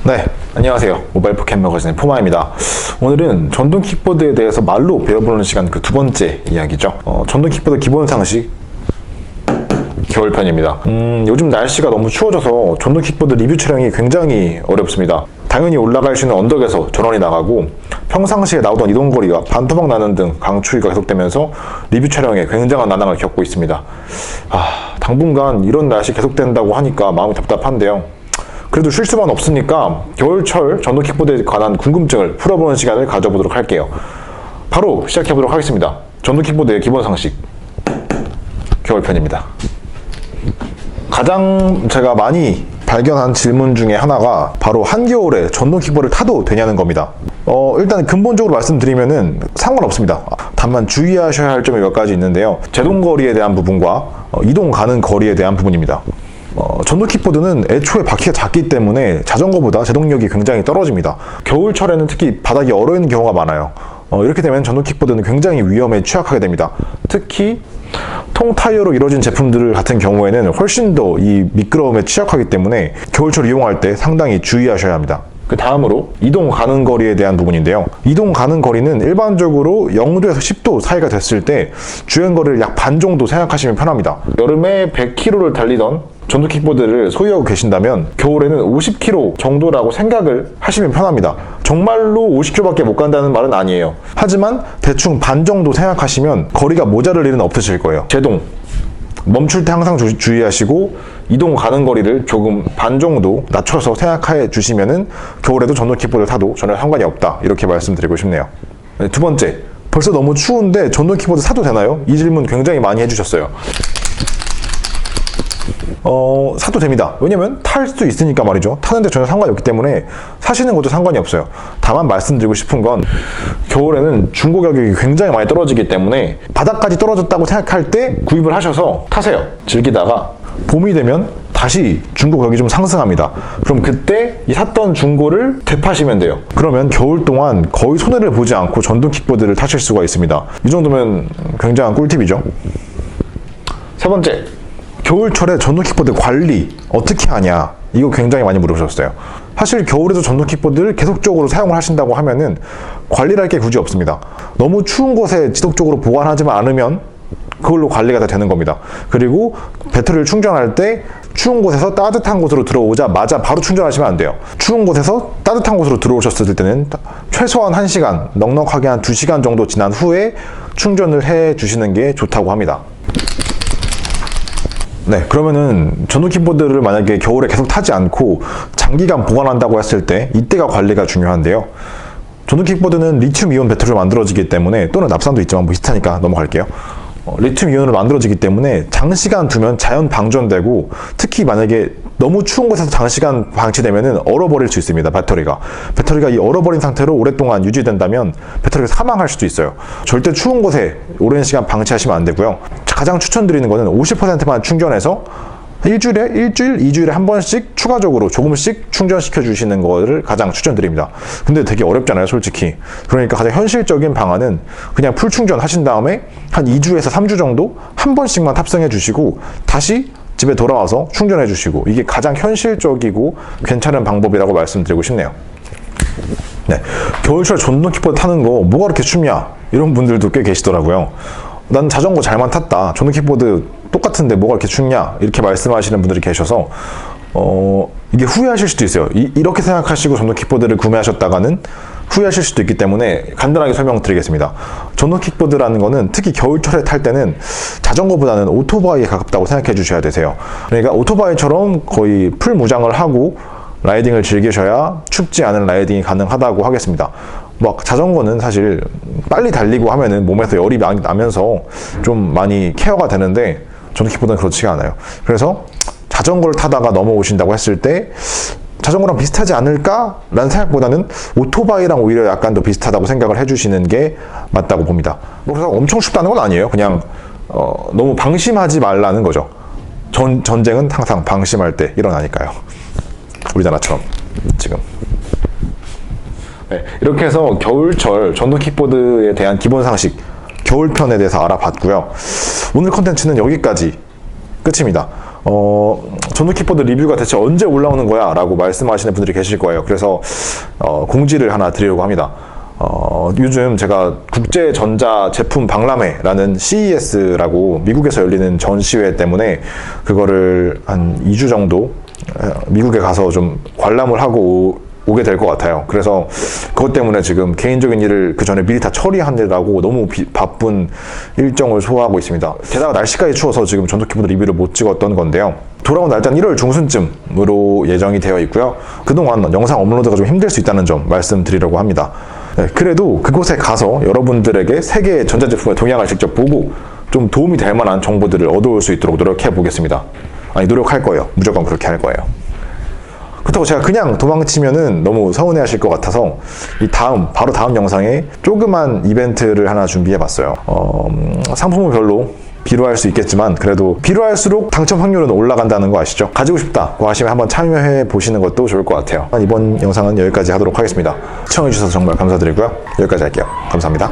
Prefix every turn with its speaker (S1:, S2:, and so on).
S1: 네, 안녕하세요. 모바일 포켓 매거진의 포마입니다. 오늘은 전동 킥보드에 대해서 말로 배워보는 시간 그 두 번째 이야기죠. 전동 킥보드 기본 상식 겨울편입니다. 요즘 날씨가 너무 추워져서 전동 킥보드 리뷰 촬영이 굉장히 어렵습니다. 당연히 올라갈 수 있는 언덕에서 전원이 나가고 평상시에 나오던 이동거리가 반토막 나는 등 강추위가 계속되면서 리뷰 촬영에 굉장한 난항을 겪고 있습니다. 당분간 이런 날씨 계속된다고 하니까 마음이 답답한데요. 그래도 쉴 수만 없으니까 겨울철 전동 킥보드에 관한 궁금증을 풀어보는 시간을 가져보도록 할게요. 바로 시작해보도록 하겠습니다. 전동 킥보드의 기본 상식 겨울편입니다. 가장 제가 많이 발견한 질문 중에 하나가 바로 한겨울에 전동 킥보드를 타도 되냐는 겁니다. 일단 근본적으로 말씀드리면은 상관없습니다. 다만 주의하셔야 할 점이 몇 가지 있는데요. 제동거리에 대한 부분과 이동 가는 거리에 대한 부분입니다. 전동 킥보드는 애초에 바퀴가 작기 때문에 자전거보다 제동력이 굉장히 떨어집니다. 겨울철에는 특히 바닥이 얼어있는 경우가 많아요. 이렇게 되면 전동 킥보드는 굉장히 위험에 취약하게 됩니다. 특히 통타이어로 이루어진 제품들 같은 경우에는 훨씬 더 이 미끄러움에 취약하기 때문에 겨울철 이용할 때 상당히 주의하셔야 합니다. 그 다음으로 이동 가는 거리에 대한 부분인데요. 이동 가는 거리는 일반적으로 0도에서 10도 사이가 됐을 때 주행거리를 약 반 정도 생각하시면 편합니다. 여름에 100km를 달리던 전동 킥보드를 소유하고 계신다면 겨울에는 50km 정도라고 생각을 하시면 편합니다. 정말로 50km밖에 못 간다는 말은 아니에요. 하지만 대충 반 정도 생각하시면 거리가 모자랄 일은 없으실 거예요. 제동 멈출 때 항상 주의하시고 이동 가는 거리를 조금 반 정도 낮춰서 생각해 주시면은 겨울에도 전동 킥보드를 타도 전혀 상관이 없다, 이렇게 말씀드리고 싶네요. 네, 두 번째, 벌써 너무 추운데 전동 킥보드 사도 되나요? 이 질문 굉장히 많이 해주셨어요. 사도 됩니다. 왜냐면 탈 수 있으니까 말이죠. 타는데 전혀 상관이 없기 때문에 사시는 것도 상관이 없어요. 다만 말씀드리고 싶은 건 겨울에는 중고 가격이 굉장히 많이 떨어지기 때문에 바닥까지 떨어졌다고 생각할 때 구입을 하셔서 타세요. 즐기다가 봄이 되면 다시 중고 가격이 좀 상승합니다. 그럼 그때 이 샀던 중고를 되파시면 돼요. 그러면 겨울 동안 거의 손해를 보지 않고 전동 킥보드를 타실 수가 있습니다. 이 정도면 굉장한 꿀팁이죠. 세 번째, 겨울철에 전동 킥보드 관리 어떻게 하냐, 이거 굉장히 많이 물어보셨어요. 사실 겨울에도 전동 킥보드를 계속적으로 사용을 하신다고 하면은 관리를 할 게 굳이 없습니다. 너무 추운 곳에 지속적으로 보관하지만 않으면 그걸로 관리가 다 되는 겁니다. 그리고 배터리를 충전할 때 추운 곳에서 따뜻한 곳으로 들어오자마자 바로 충전하시면 안 돼요. 추운 곳에서 따뜻한 곳으로 들어오셨을 때는 최소한 1시간, 넉넉하게 한 2시간 정도 지난 후에 충전을 해 주시는 게 좋다고 합니다. 네, 그러면은 전동 킥보드를 만약에 겨울에 계속 타지 않고 장기간 보관한다고 했을 때 이때가 관리가 중요한데요. 전동 킥보드는 리튬 이온 배터리로 만들어지기 때문에, 또는 납산도 있지만 비슷하니까 넘어갈게요. 리튬 이온으로 만들어지기 때문에 장시간 두면 자연 방전되고, 특히 만약에 너무 추운 곳에서 장시간 방치되면은 얼어버릴 수 있습니다. 배터리가 이 얼어버린 상태로 오랫동안 유지된다면 배터리가 사망할 수도 있어요. 절대 추운 곳에 오랜 시간 방치하시면 안 되고요. 가장 추천드리는 거는 50%만 충전해서 일주일에 2주일에 한 번씩 추가적으로 조금씩 충전시켜 주시는 거를 가장 추천드립니다. 근데 되게 어렵잖아요, 솔직히. 그러니까 가장 현실적인 방안은 그냥 풀 충전 하신 다음에 한 2주에서 3주 정도 한 번씩만 탑승해 주시고 다시 집에 돌아와서 충전해 주시고, 이게 가장 현실적이고 괜찮은 방법이라고 말씀드리고 싶네요. 네, 겨울철 전동 킥보드 타는 거 뭐가 그렇게 춥냐, 이런 분들도 꽤 계시더라고요. 난 자전거 잘만 탔다, 전동 킥보드 똑같은데 뭐가 이렇게 춥냐, 이렇게 말씀하시는 분들이 계셔서 이게 후회하실 수도 있어요. 이렇게 생각하시고 전동 킥보드를 구매하셨다가는 후회하실 수도 있기 때문에 간단하게 설명드리겠습니다. 전동 킥보드라는 거는 특히 겨울철에 탈 때는 자전거보다는 오토바이에 가깝다고 생각해 주셔야 되세요. 그러니까 오토바이처럼 거의 풀 무장을 하고 라이딩을 즐기셔야 춥지 않은 라이딩이 가능하다고 하겠습니다. 막 자전거는 사실 빨리 달리고 하면은 몸에서 열이 많이 나면서 좀 많이 케어가 되는데 전동 킥보드는 그렇지가 않아요. 그래서 자전거를 타다가 넘어오신다고 했을 때 자전거랑 비슷하지 않을까? 라는 생각보다는 오토바이랑 오히려 약간 더 비슷하다고 생각을 해주시는 게 맞다고 봅니다. 그래서 엄청 춥다는 건 아니에요. 그냥 너무 방심하지 말라는 거죠. 전쟁은 항상 방심할 때 일어나니까요. 우리나라처럼 지금. 네, 이렇게 해서 겨울철 전동 킥보드에 대한 기본 상식, 겨울편에 대해서 알아봤고요. 오늘 컨텐츠는 여기까지 끝입니다. 전후 킥보드 리뷰가 대체 언제 올라오는 거야? 라고 말씀하시는 분들이 계실 거예요. 그래서 공지를 하나 드리려고 합니다. 요즘 제가 국제전자 제품 박람회라는 CES라고 미국에서 열리는 전시회 때문에 그거를 한 2주 정도 미국에 가서 좀 관람을 하고 오게 될 것 같아요. 그래서 그것 때문에 지금 개인적인 일을 그 전에 미리 다 처리하느라고 너무 바쁜 일정을 소화하고 있습니다. 게다가 날씨까지 추워서 지금 전후 킥보드 리뷰를 못 찍었던 건데요. 돌아온 날짜는 1월 중순쯤으로 예정이 되어 있고요. 그동안 영상 업로드가 좀 힘들 수 있다는 점 말씀드리려고 합니다. 네, 그래도 그곳에 가서 여러분들에게 세계의 전자제품의 동향을 직접 보고 좀 도움이 될 만한 정보들을 얻어올 수 있도록 노력해 보겠습니다. 아니, 노력할 거예요. 무조건 그렇게 할 거예요. 그렇다고 제가 그냥 도망치면은 너무 서운해 하실 것 같아서 바로 다음 영상에 조그만 이벤트를 하나 준비해 봤어요. 상품은 별로 비료할 수 있겠지만 그래도 비료할수록 당첨 확률은 올라간다는 거 아시죠? 가지고 싶다고 하시면 한번 참여해 보시는 것도 좋을 것 같아요. 이번 영상은 여기까지 하도록 하겠습니다. 시청해 주셔서 정말 감사드리고요. 여기까지 할게요. 감사합니다.